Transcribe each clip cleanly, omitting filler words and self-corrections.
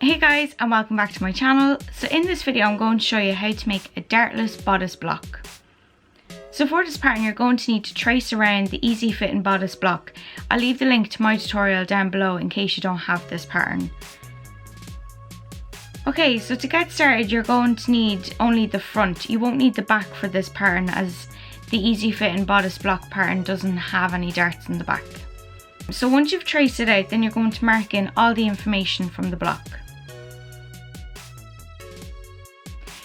Hey guys, and welcome back to my channel. So in this video I'm going to show you how to make a dartless bodice block. So for this pattern you're going to need to trace around the easy fitting bodice block. I'll leave the link to my tutorial down below in case you don't have this pattern. Okay, so to get started you're going to need only the front. You won't need the back for this pattern as the easy fitting bodice block pattern doesn't have any darts in the back. So once you've traced it out, then you're going to mark in all the information from the block.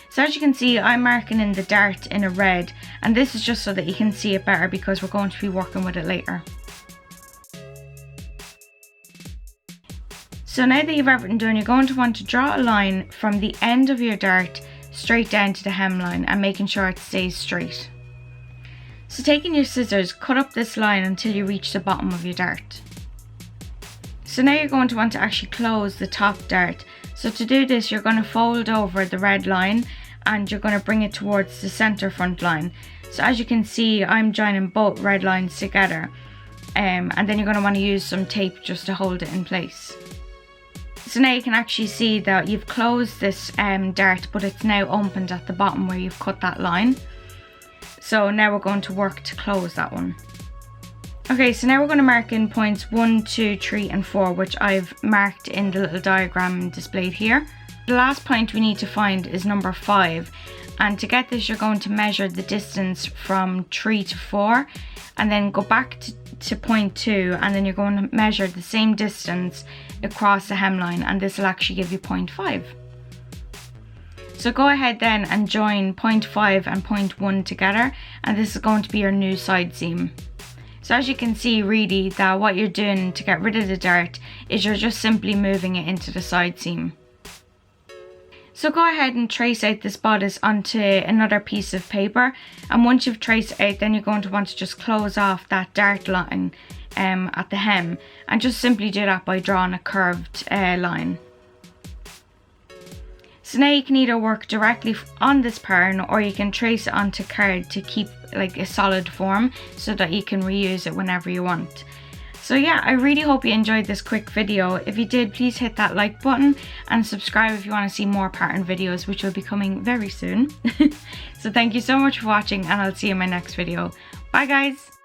So as you can see, I'm marking in the dart in a red, and this is just so that you can see it better because we're going to be working with it later. So now that you've everything done, you're going to want to draw a line from the end of your dart straight down to the hemline and making sure it stays straight. So taking your scissors, cut up this line until you reach the bottom of your dart. So now you're going to want to actually close the top dart. So to do this, you're going to fold over the red line and you're going to bring it towards the center front line. So as you can see, I'm joining both red lines together, and then you're going to want to use some tape just to hold it in place. So now you can actually see that you've closed this dart, but it's now opened at the bottom where you've cut that line. So now we're going to work to close that one. Okay, so now we're going to mark in points 1, 2, 3 and 4, which I've marked in the little diagram displayed here. The last point we need to find is number 5, and to get this you're going to measure the distance from 3 to 4 and then go back to point 2, and then you're going to measure the same distance across the hemline, and this will actually give you point 5. So go ahead then and join point 5 and point 1 together, and this is going to be your new side seam. So as you can see really that what you're doing to get rid of the dart is you're just simply moving it into the side seam. So go ahead and trace out this bodice onto another piece of paper, and once you've traced it out then you're going to want to just close off that dart line at the hem, and just simply do that by drawing a curved line. So now you can either work directly on this pattern or you can trace it onto card to keep like a solid form so that you can reuse it whenever you want. So yeah, I really hope you enjoyed this quick video. If you did, please hit that like button and subscribe if you want to see more pattern videos, which will be coming very soon. So thank you so much for watching, and I'll see you in my next video. Bye guys!